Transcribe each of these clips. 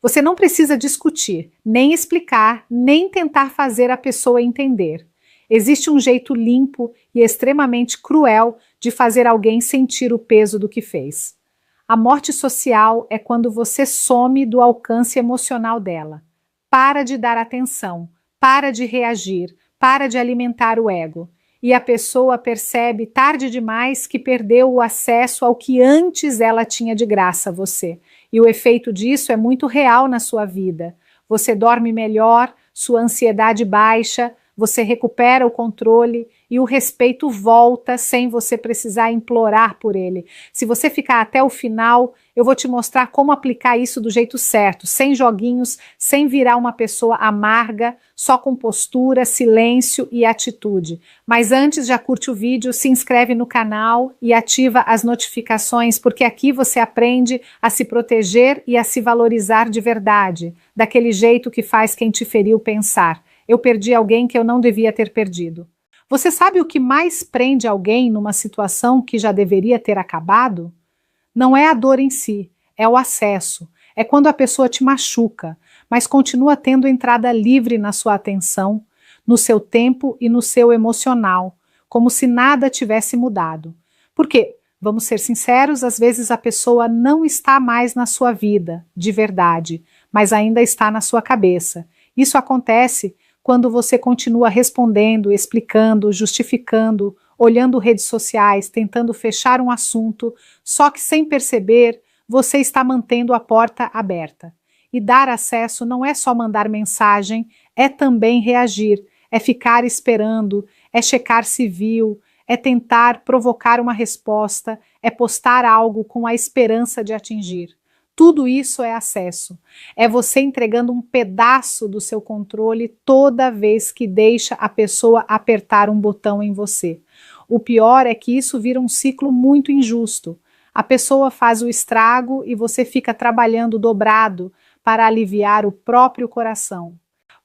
Você não precisa discutir, nem explicar, nem tentar fazer a pessoa entender. Existe um jeito limpo e extremamente cruel de fazer alguém sentir o peso do que fez. A morte social é quando você some do alcance emocional dela. Para de dar atenção, para de reagir, para de alimentar o ego. E a pessoa percebe tarde demais que perdeu o acesso ao que antes ela tinha de graça a você. E o efeito disso é muito real na sua vida. Você dorme melhor, sua ansiedade baixa, você recupera o controle e o respeito volta sem você precisar implorar por ele. Se você ficar até o final, eu vou te mostrar como aplicar isso do jeito certo, sem joguinhos, sem virar uma pessoa amarga, só com postura, silêncio e atitude. Mas antes, já curte o vídeo, se inscreve no canal e ativa as notificações, porque aqui você aprende a se proteger e a se valorizar de verdade, daquele jeito que faz quem te feriu pensar: eu perdi alguém que eu não devia ter perdido. Você sabe o que mais prende alguém numa situação que já deveria ter acabado? Não é a dor em si, é o acesso. É quando a pessoa te machuca, mas continua tendo entrada livre na sua atenção, no seu tempo e no seu emocional, como se nada tivesse mudado. Porque, vamos ser sinceros, às vezes a pessoa não está mais na sua vida, de verdade, mas ainda está na sua cabeça. Isso acontece quando você continua respondendo, explicando, justificando, olhando redes sociais, tentando fechar um assunto, só que sem perceber, você está mantendo a porta aberta. E dar acesso não é só mandar mensagem, é também reagir, é ficar esperando, é checar se viu, é tentar provocar uma resposta, é postar algo com a esperança de atingir. Tudo isso é acesso. É você entregando um pedaço do seu controle toda vez que deixa a pessoa apertar um botão em você. O pior é que isso vira um ciclo muito injusto. A pessoa faz o estrago e você fica trabalhando dobrado para aliviar o próprio coração.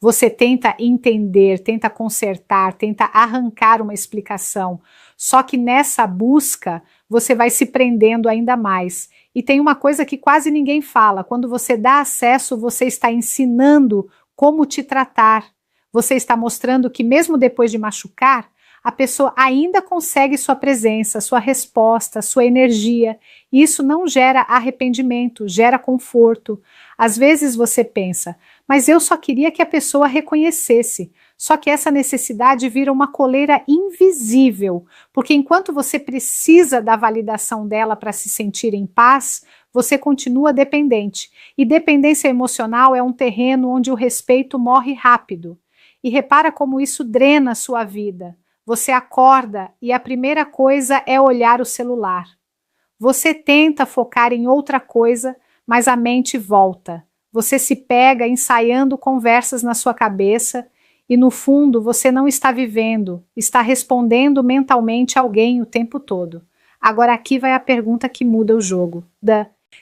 Você tenta entender, tenta consertar, tenta arrancar uma explicação. Só que nessa busca, você vai se prendendo ainda mais. E tem uma coisa que quase ninguém fala: quando você dá acesso, você está ensinando como te tratar. Você está mostrando que mesmo depois de machucar, a pessoa ainda consegue sua presença, sua resposta, sua energia. E isso não gera arrependimento, gera conforto. Às vezes você pensa: mas eu só queria que a pessoa reconhecesse. Só que essa necessidade vira uma coleira invisível, porque enquanto você precisa da validação dela para se sentir em paz, você continua dependente. E dependência emocional é um terreno onde o respeito morre rápido. E repara como isso drena a sua vida. Você acorda e a primeira coisa é olhar o celular. Você tenta focar em outra coisa, mas a mente volta. Você se pega ensaiando conversas na sua cabeça e no fundo você não está vivendo, está respondendo mentalmente a alguém o tempo todo. Agora aqui vai a pergunta que muda o jogo.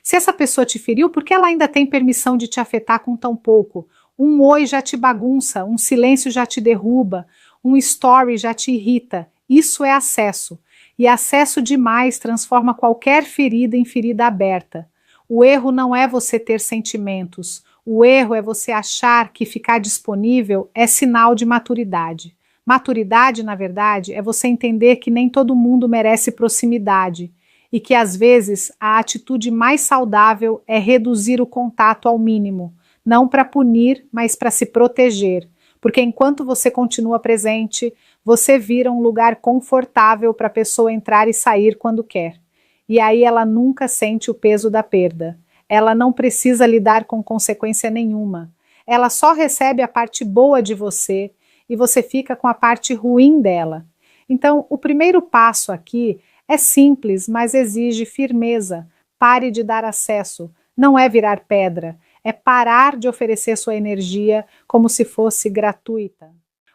Se essa pessoa te feriu, por que ela ainda tem permissão de te afetar com tão pouco? Um oi já te bagunça, um silêncio já te derruba, um story já te irrita. Isso é acesso. E acesso demais transforma qualquer ferida em ferida aberta. O erro não é você ter sentimentos. O erro é você achar que ficar disponível é sinal de maturidade. Maturidade, na verdade, é você entender que nem todo mundo merece proximidade e que, às vezes, a atitude mais saudável é reduzir o contato ao mínimo, não para punir, mas para se proteger. Porque enquanto você continua presente, você vira um lugar confortável para a pessoa entrar e sair quando quer. E aí ela nunca sente o peso da perda. Ela não precisa lidar com consequência nenhuma. Ela só recebe a parte boa de você e você fica com a parte ruim dela. Então, o primeiro passo aqui é simples, mas exige firmeza. Pare de dar acesso. Não é virar pedra. É parar de oferecer sua energia como se fosse gratuita.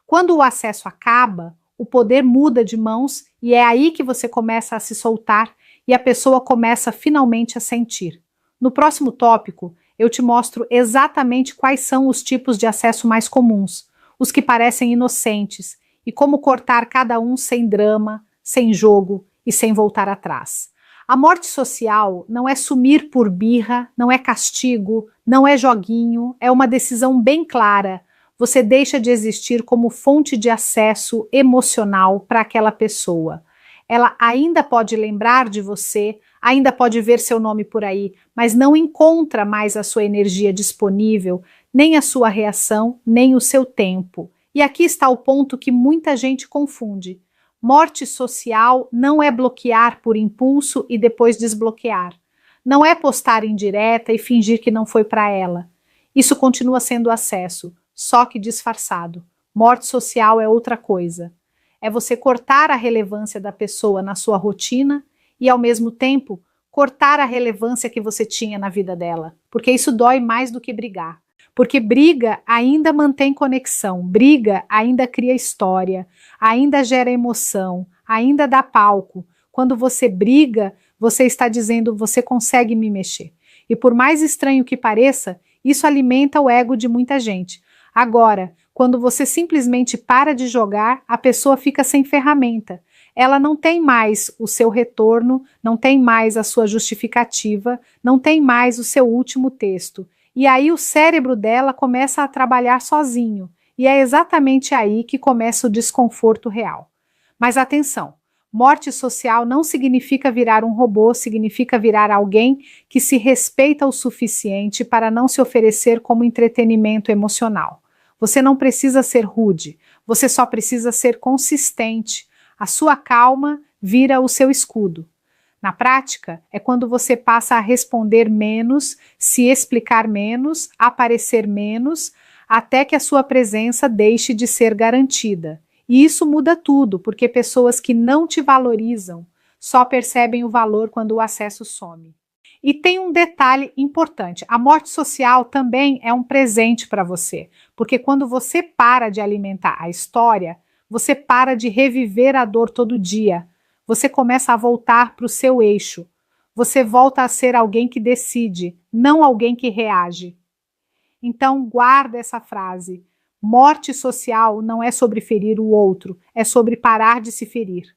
Quando o acesso acaba, o poder muda de mãos e é aí que você começa a se soltar e a pessoa começa finalmente a sentir. No próximo tópico, eu te mostro exatamente quais são os tipos de acesso mais comuns, os que parecem inocentes, e como cortar cada um sem drama, sem jogo e sem voltar atrás. A morte social não é sumir por birra, não é castigo, Não é joguinho, é uma decisão bem clara. Você deixa de existir como fonte de acesso emocional para aquela pessoa. Ela ainda pode lembrar de você, ainda pode ver seu nome por aí, mas não encontra mais a sua energia disponível, nem a sua reação, nem o seu tempo. E aqui está o ponto que muita gente confunde. Morte social não é bloquear por impulso e depois desbloquear. Não é postar indireta e fingir que não foi para ela. Isso continua sendo acesso, só que disfarçado. Morte social é outra coisa. É você cortar a relevância da pessoa na sua rotina e, ao mesmo tempo, cortar a relevância que você tinha na vida dela. Porque isso dói mais do que brigar. Porque briga ainda mantém conexão, briga ainda cria história, ainda gera emoção, ainda dá palco. Quando você briga, você está dizendo, você consegue me mexer. E por mais estranho que pareça, isso alimenta o ego de muita gente. Agora, quando você simplesmente para de jogar, a pessoa fica sem ferramenta. Ela não tem mais o seu retorno, não tem mais a sua justificativa, não tem mais o seu último texto. E aí o cérebro dela começa a trabalhar sozinho. E é exatamente aí que começa o desconforto real. Mas atenção! Morte social não significa virar um robô, significa virar alguém que se respeita o suficiente para não se oferecer como entretenimento emocional. Você não precisa ser rude, você só precisa ser consistente. A sua calma vira o seu escudo. Na prática, é quando você passa a responder menos, se explicar menos, aparecer menos, até que a sua presença deixe de ser garantida. E isso muda tudo, porque pessoas que não te valorizam só percebem o valor quando o acesso some. E tem um detalhe importante, a morte social também é um presente para você, porque quando você para de alimentar a história, você para de reviver a dor todo dia, você começa a voltar para o seu eixo, você volta a ser alguém que decide, não alguém que reage. Então guarda essa frase. Morte social não é sobre ferir o outro, é sobre parar de se ferir.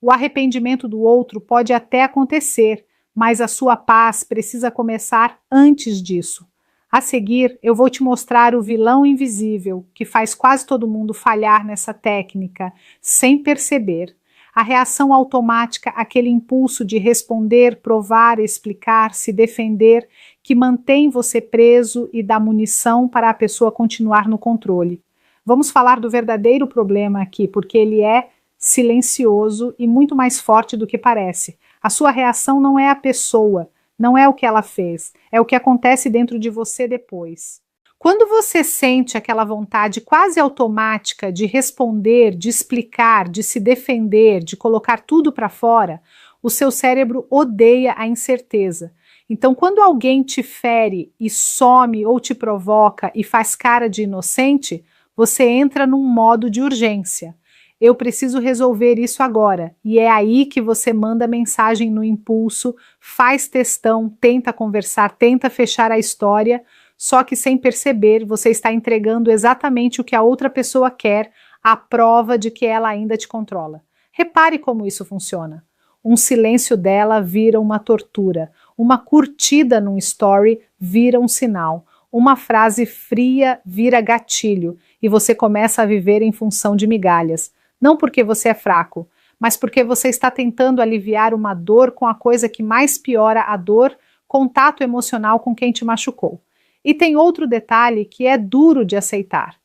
O arrependimento do outro pode até acontecer, mas a sua paz precisa começar antes disso. A seguir, eu vou te mostrar o vilão invisível, que faz quase todo mundo falhar nessa técnica, sem perceber. A reação automática, aquele impulso de responder, provar, explicar, se defender, que mantém você preso e dá munição para a pessoa continuar no controle. Vamos falar do verdadeiro problema aqui, porque ele é silencioso e muito mais forte do que parece. A sua reação não é a pessoa, não é o que ela fez, é o que acontece dentro de você depois. Quando você sente aquela vontade quase automática de responder, de explicar, de se defender, de colocar tudo para fora, o seu cérebro odeia a incerteza. Então, quando alguém te fere e some ou te provoca e faz cara de inocente, você entra num modo de urgência. Eu preciso resolver isso agora. E é aí que você manda mensagem no impulso, faz textão, tenta conversar, tenta fechar a história, só que sem perceber, você está entregando exatamente o que a outra pessoa quer, a prova de que ela ainda te controla. Repare como isso funciona. Um silêncio dela vira uma tortura. Uma curtida num story vira um sinal. Uma frase fria vira gatilho e você começa a viver em função de migalhas. Não porque você é fraco, mas porque você está tentando aliviar uma dor com a coisa que mais piora a dor, contato emocional com quem te machucou. E tem outro detalhe que é duro de aceitar.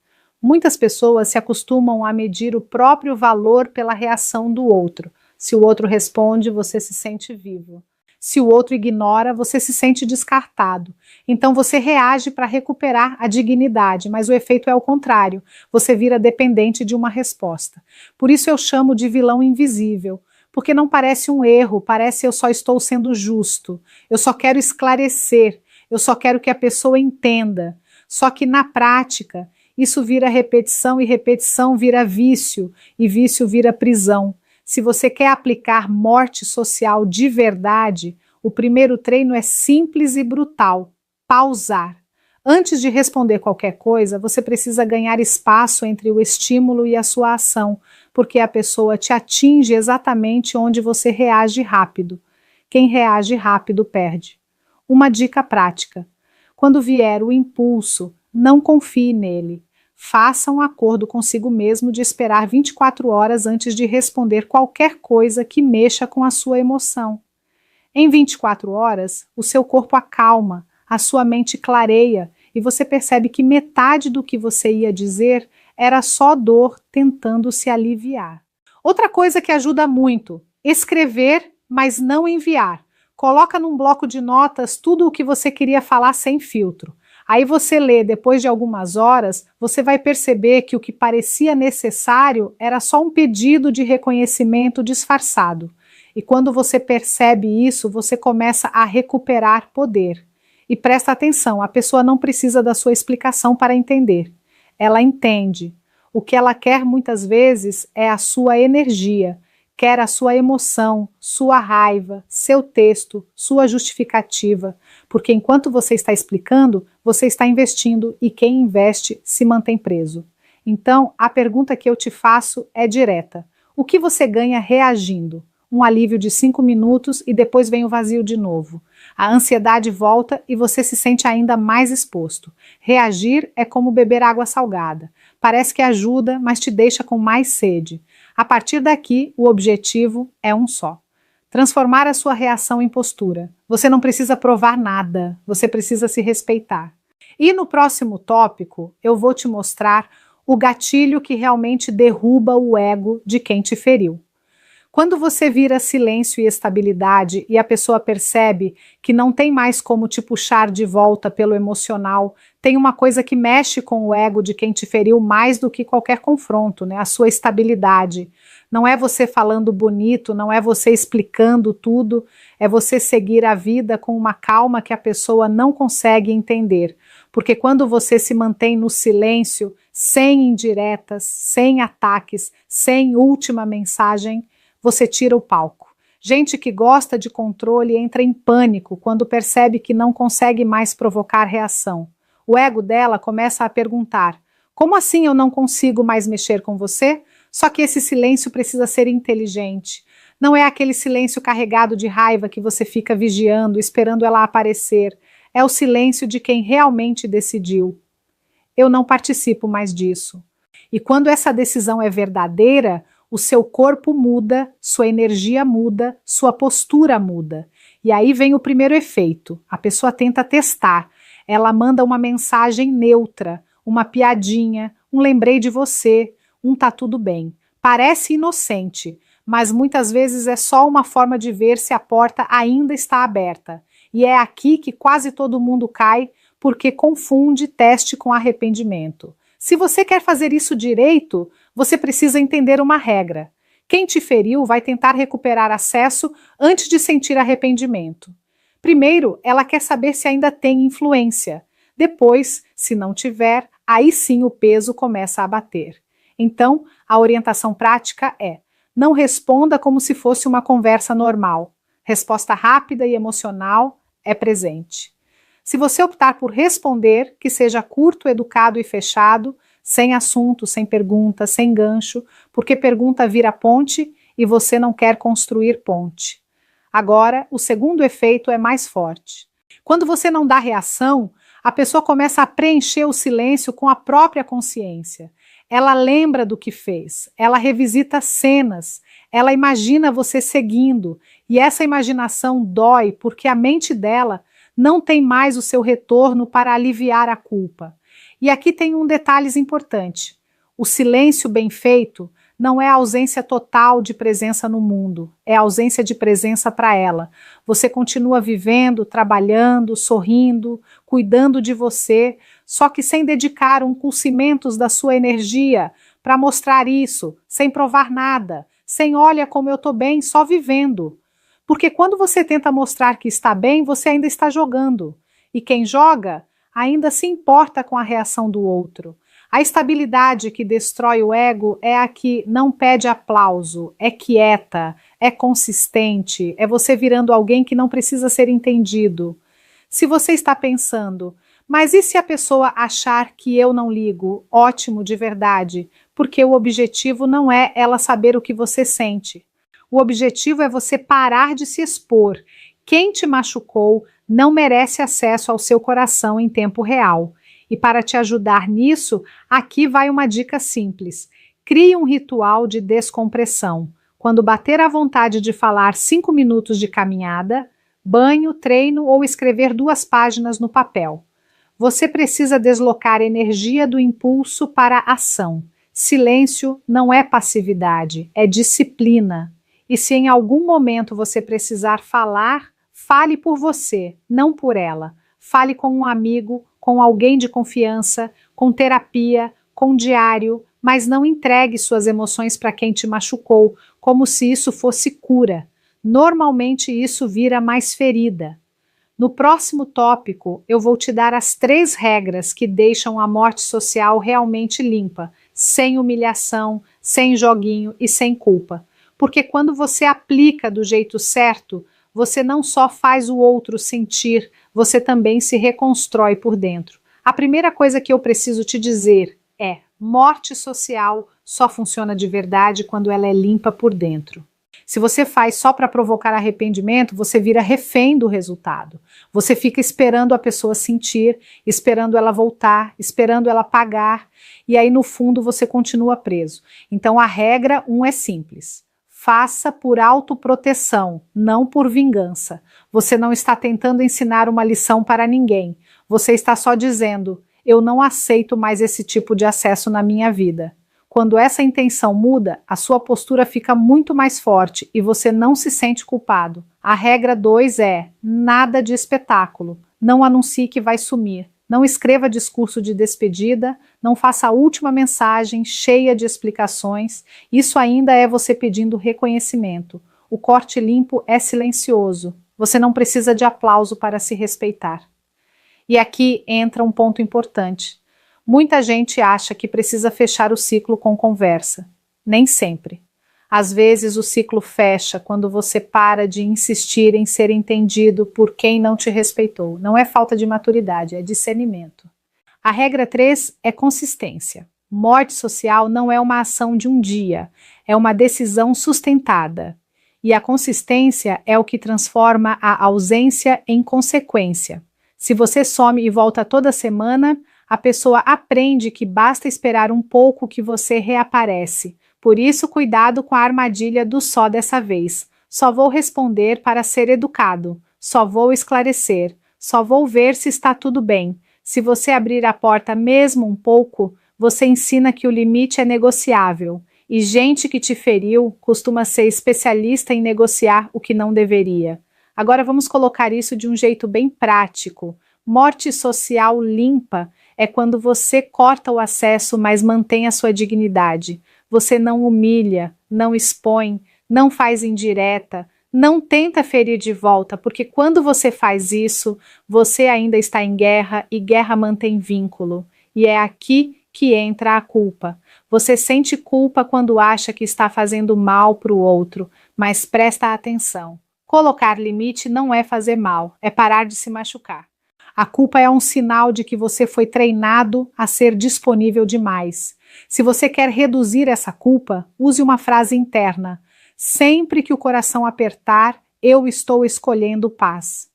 Muitas pessoas se acostumam a medir o próprio valor pela reação do outro. Se o outro responde, você se sente vivo. Se o outro ignora, você se sente descartado. Então você reage para recuperar a dignidade, mas o efeito é o contrário. Você vira dependente de uma resposta. Por isso eu chamo de vilão invisível, porque não parece um erro, parece eu só estou sendo justo. Eu só quero esclarecer, eu só quero que a pessoa entenda. Só que na prática, isso vira repetição e repetição vira vício e vício vira prisão. Se você quer aplicar morte social de verdade, o primeiro treino é simples e brutal: pausar. Antes de responder qualquer coisa, você precisa ganhar espaço entre o estímulo e a sua ação, porque a pessoa te atinge exatamente onde você reage rápido. Quem reage rápido perde. Uma dica prática: Quando vier o impulso, não confie nele. Faça um acordo consigo mesmo de esperar 24 horas antes de responder qualquer coisa que mexa com a sua emoção. Em 24 horas, o seu corpo acalma, a sua mente clareia e você percebe que metade do que você ia dizer era só dor tentando se aliviar. Outra coisa que ajuda muito: escrever, mas não enviar. Coloca num bloco de notas tudo o que você queria falar sem filtro. Aí você lê depois de algumas horas, você vai perceber que o que parecia necessário era só um pedido de reconhecimento disfarçado. E quando você percebe isso, você começa a recuperar poder. E presta atenção, a pessoa não precisa da sua explicação para entender. Ela entende. O que ela quer muitas vezes é a sua energia. Quer a sua emoção, sua raiva, seu texto, sua justificativa, porque enquanto você está explicando, você está investindo e quem investe se mantém preso. Então, a pergunta que eu te faço é direta. O que você ganha reagindo? Um alívio de 5 minutos e depois vem o vazio de novo. A ansiedade volta e você se sente ainda mais exposto. Reagir é como beber água salgada. Parece que ajuda, mas te deixa com mais sede. A partir daqui, o objetivo é um só: transformar a sua reação em postura. Você não precisa provar nada, você precisa se respeitar. E no próximo tópico, eu vou te mostrar o gatilho que realmente derruba o ego de quem te feriu. Quando você vira silêncio e estabilidade e a pessoa percebe que não tem mais como te puxar de volta pelo emocional, tem uma coisa que mexe com o ego de quem te feriu mais do que qualquer confronto, né? A sua estabilidade. Não é você falando bonito, não é você explicando tudo, é você seguir a vida com uma calma que a pessoa não consegue entender. Porque quando você se mantém no silêncio, sem indiretas, sem ataques, sem última mensagem, você tira o palco. Gente que gosta de controle entra em pânico quando percebe que não consegue mais provocar reação. O ego dela começa a perguntar: como assim eu não consigo mais mexer com você? Só que esse silêncio precisa ser inteligente. Não é aquele silêncio carregado de raiva que você fica vigiando, esperando ela aparecer. É o silêncio de quem realmente decidiu: eu não participo mais disso. E quando essa decisão é verdadeira, o seu corpo muda, sua energia muda, sua postura muda. E aí vem o primeiro efeito. A pessoa tenta testar. Ela manda uma mensagem neutra, uma piadinha, um lembrei de você, um tá tudo bem. Parece inocente, mas muitas vezes é só uma forma de ver se a porta ainda está aberta. E é aqui que quase todo mundo cai, porque confunde teste com arrependimento. Se você quer fazer isso direito, você precisa entender uma regra. Quem te feriu vai tentar recuperar acesso antes de sentir arrependimento. Primeiro, ela quer saber se ainda tem influência. Depois, se não tiver, aí sim o peso começa a bater. Então, a orientação prática é: não responda como se fosse uma conversa normal. Resposta rápida e emocional é presente. Se você optar por responder, que seja curto, educado e fechado, sem assunto, sem pergunta, sem gancho, porque pergunta vira ponte e você não quer construir ponte. Agora, o segundo efeito é mais forte. Quando você não dá reação, a pessoa começa a preencher o silêncio com a própria consciência. Ela lembra do que fez, ela revisita cenas, ela imagina você seguindo, e essa imaginação dói porque a mente dela não tem mais o seu retorno para aliviar a culpa. E aqui tem um detalhe importante: o silêncio bem feito não é a ausência total de presença no mundo, é a ausência de presença para ela. Você continua vivendo, trabalhando, sorrindo, cuidando de você, só que sem dedicar cimentos da sua energia para mostrar isso, sem provar nada, sem olha como eu estou bem, só vivendo. Porque quando você tenta mostrar que está bem, você ainda está jogando. E quem joga ainda se importa com a reação do outro. A estabilidade que destrói o ego é a que não pede aplauso, é quieta, é consistente, é você virando alguém que não precisa ser entendido. Se você está pensando, mas e se a pessoa achar que eu não ligo? Ótimo, de verdade, porque o objetivo não é ela saber o que você sente. O objetivo é você parar de se expor. Quem te machucou não merece acesso ao seu coração em tempo real. E para te ajudar nisso, aqui vai uma dica simples. Crie um ritual de descompressão. Quando bater a vontade de falar 5 minutos de caminhada, banho, treino ou escrever 2 páginas no papel. Você precisa deslocar energia do impulso para a ação. Silêncio não é passividade, é disciplina. E se em algum momento você precisar falar, fale por você, não por ela. Fale com um amigo, com alguém de confiança, com terapia, com diário, mas não entregue suas emoções para quem te machucou, como se isso fosse cura. Normalmente isso vira mais ferida. No próximo tópico, eu vou te dar as 3 regras que deixam a morte social realmente limpa, sem humilhação, sem joguinho e sem culpa. Porque quando você aplica do jeito certo, você não só faz o outro sentir, você também se reconstrói por dentro. A primeira coisa que eu preciso te dizer é: morte social só funciona de verdade quando ela é limpa por dentro. Se você faz só para provocar arrependimento, você vira refém do resultado. Você fica esperando a pessoa sentir, esperando ela voltar, esperando ela pagar, e aí no fundo você continua preso. Então a regra 1 é simples. Faça por autoproteção, não por vingança. Você não está tentando ensinar uma lição para ninguém. Você está só dizendo: eu não aceito mais esse tipo de acesso na minha vida. Quando essa intenção muda, a sua postura fica muito mais forte e você não se sente culpado. A regra 2 é: nada de espetáculo. Não anuncie que vai sumir. Não escreva discurso de despedida, não faça a última mensagem cheia de explicações. Isso ainda é você pedindo reconhecimento. O corte limpo é silencioso. Você não precisa de aplauso para se respeitar. E aqui entra um ponto importante. Muita gente acha que precisa fechar o ciclo com conversa. Nem sempre. Às vezes o ciclo fecha quando você para de insistir em ser entendido por quem não te respeitou. Não é falta de maturidade, é discernimento. A regra 3 é consistência. Morte social não é uma ação de um dia, é uma decisão sustentada. E a consistência é o que transforma a ausência em consequência. Se você some e volta toda semana, a pessoa aprende que basta esperar um pouco que você reaparece. Por isso, cuidado com a armadilha do só dessa vez. Só vou responder para ser educado. Só vou esclarecer. Só vou ver se está tudo bem. Se você abrir a porta mesmo um pouco, você ensina que o limite é negociável. E gente que te feriu costuma ser especialista em negociar o que não deveria. Agora vamos colocar isso de um jeito bem prático. Morte social limpa é quando você corta o acesso, mas mantém a sua dignidade. Você não humilha, não expõe, não faz indireta, não tenta ferir de volta, porque quando você faz isso, você ainda está em guerra e guerra mantém vínculo. E é aqui que entra a culpa. Você sente culpa quando acha que está fazendo mal para o outro, mas presta atenção. Colocar limite não é fazer mal, é parar de se machucar. A culpa é um sinal de que você foi treinado a ser disponível demais. Se você quer reduzir essa culpa, use uma frase interna. Sempre que o coração apertar, eu estou escolhendo paz.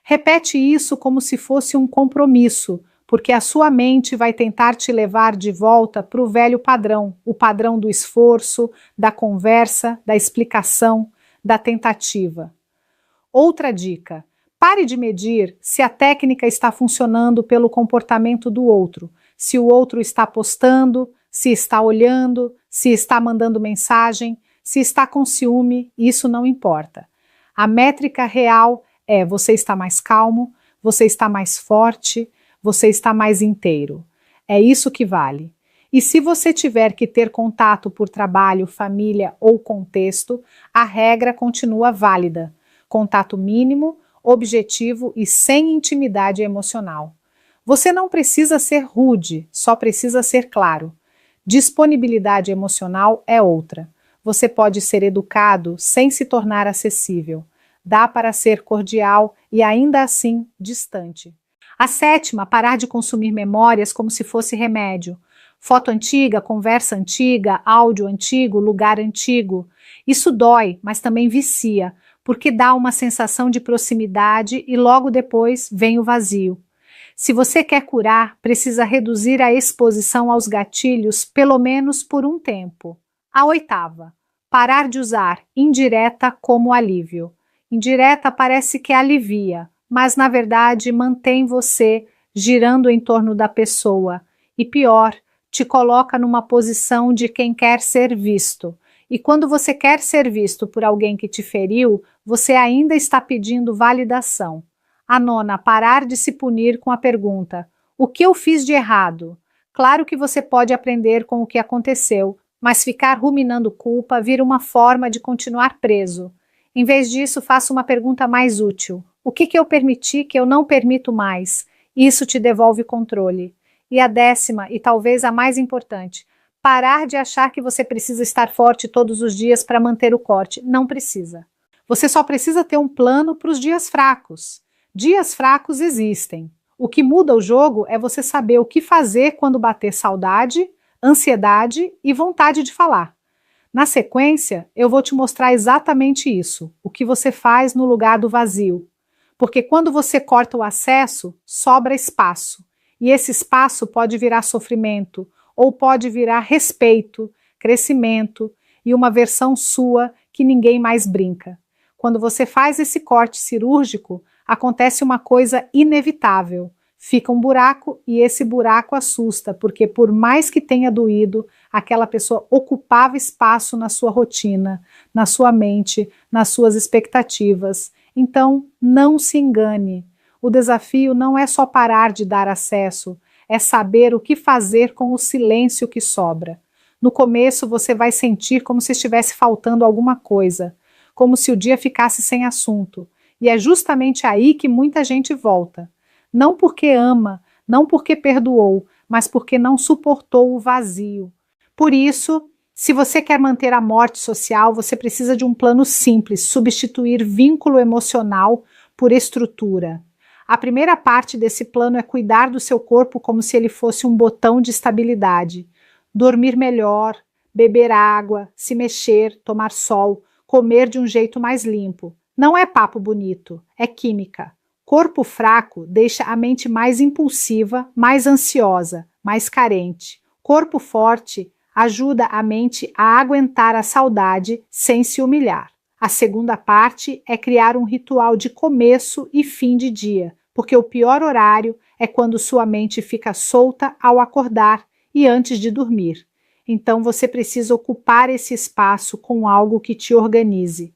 Repete isso como se fosse um compromisso, porque a sua mente vai tentar te levar de volta para o velho padrão, o padrão do esforço, da conversa, da explicação, da tentativa. Outra dica: pare de medir se a técnica está funcionando pelo comportamento do outro, se o outro está postando, se está olhando, se está mandando mensagem, se está com ciúme, isso não importa. A métrica real é: você está mais calmo, você está mais forte, você está mais inteiro. É isso que vale. E se você tiver que ter contato por trabalho, família ou contexto, a regra continua válida. Contato mínimo, objetivo e sem intimidade emocional. Você não precisa ser rude, só precisa ser claro. Disponibilidade emocional é outra. Você pode ser educado sem se tornar acessível. Dá para ser cordial e ainda assim distante. A 7ª, parar de consumir memórias como se fosse remédio. Foto antiga, conversa antiga, áudio antigo, lugar antigo. Isso dói, mas também vicia, porque dá uma sensação de proximidade e logo depois vem o vazio. Se você quer curar, precisa reduzir a exposição aos gatilhos pelo menos por um tempo. A 8ª, parar de usar indireta como alívio. Indireta parece que alivia, mas na verdade mantém você girando em torno da pessoa e pior, te coloca numa posição de quem quer ser visto. E quando você quer ser visto por alguém que te feriu, você ainda está pedindo validação. A 9ª, parar de se punir com a pergunta: o que eu fiz de errado? Claro que você pode aprender com o que aconteceu, mas ficar ruminando culpa vira uma forma de continuar preso. Em vez disso, faça uma pergunta mais útil. O que eu permiti que eu não permito mais? Isso te devolve controle. E a 10ª, e talvez a mais importante, parar de achar que você precisa estar forte todos os dias para manter o corte. Não precisa. Você só precisa ter um plano para os dias fracos. Dias fracos existem. O que muda o jogo é você saber o que fazer quando bater saudade, ansiedade e vontade de falar. Na sequência, eu vou te mostrar exatamente isso, o que você faz no lugar do vazio. Porque quando você corta o acesso, sobra espaço. E esse espaço pode virar sofrimento, ou pode virar respeito, crescimento e uma versão sua que ninguém mais brinca. Quando você faz esse corte cirúrgico, acontece uma coisa inevitável. Fica um buraco e esse buraco assusta, porque por mais que tenha doído, aquela pessoa ocupava espaço na sua rotina, na sua mente, nas suas expectativas. Então, não se engane. O desafio não é só parar de dar acesso, é saber o que fazer com o silêncio que sobra. No começo, você vai sentir como se estivesse faltando alguma coisa, como se o dia ficasse sem assunto. E é justamente aí que muita gente volta. Não porque ama, não porque perdoou, mas porque não suportou o vazio. Por isso, se você quer manter a morte social, você precisa de um plano simples, substituir vínculo emocional por estrutura. A primeira parte desse plano é cuidar do seu corpo como se ele fosse um botão de estabilidade. Dormir melhor, beber água, se mexer, tomar sol, comer de um jeito mais limpo. Não é papo bonito, é química. Corpo fraco deixa a mente mais impulsiva, mais ansiosa, mais carente. Corpo forte ajuda a mente a aguentar a saudade sem se humilhar. A segunda parte é criar um ritual de começo e fim de dia, porque o pior horário é quando sua mente fica solta ao acordar e antes de dormir. Então você precisa ocupar esse espaço com algo que te organize.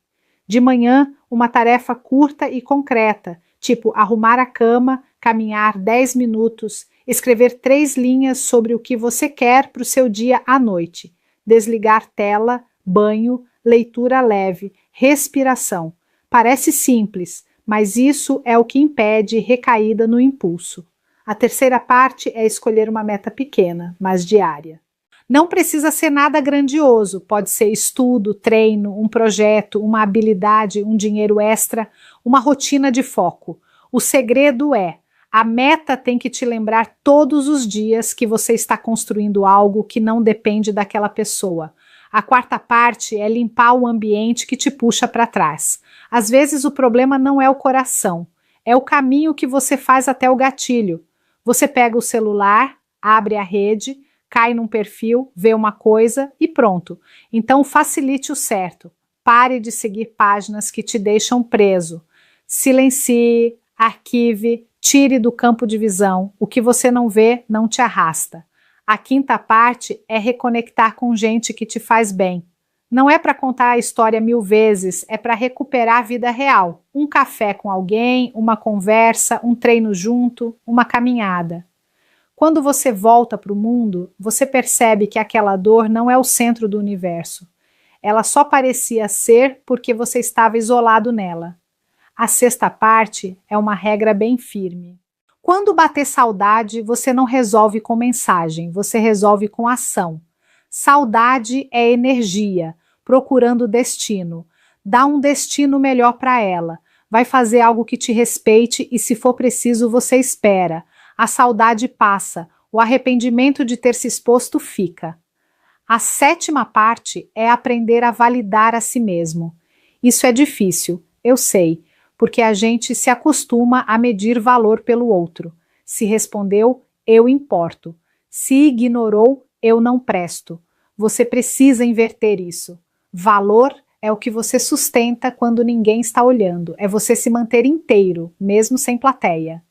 De manhã, uma tarefa curta e concreta, tipo arrumar a cama, caminhar 10 minutos, escrever 3 linhas sobre o que você quer para o seu dia à noite, desligar tela, banho, leitura leve, respiração. Parece simples, mas isso é o que impede recaída no impulso. A terceira parte é escolher uma meta pequena, mas diária. Não precisa ser nada grandioso, pode ser estudo, treino, um projeto, uma habilidade, um dinheiro extra, uma rotina de foco. O segredo é, a meta tem que te lembrar todos os dias que você está construindo algo que não depende daquela pessoa. A quarta parte é limpar o ambiente que te puxa para trás. Às vezes o problema não é o coração, é o caminho que você faz até o gatilho. Você pega o celular, abre a rede, cai num perfil, vê uma coisa e pronto. Então facilite o certo. Pare de seguir páginas que te deixam preso. Silencie, arquive, tire do campo de visão. O que você não vê não te arrasta. A quinta parte é reconectar com gente que te faz bem. Não é para contar a história 1000 vezes, é para recuperar a vida real. Um café com alguém, uma conversa, um treino junto, uma caminhada. Quando você volta para o mundo, você percebe que aquela dor não é o centro do universo. Ela só parecia ser porque você estava isolado nela. A sexta parte é uma regra bem firme. Quando bater saudade, você não resolve com mensagem, você resolve com ação. Saudade é energia, procurando destino. Dá um destino melhor para ela. Vai fazer algo que te respeite e, se for preciso, você espera. A saudade passa, o arrependimento de ter se exposto fica. A sétima parte é aprender a validar a si mesmo. Isso é difícil. Eu sei, porque a gente se acostuma a medir valor pelo outro. Se respondeu, eu importo. Se ignorou, eu não presto. Você precisa inverter isso. Valor é o que você sustenta quando ninguém está olhando. É você se manter inteiro, mesmo sem plateia.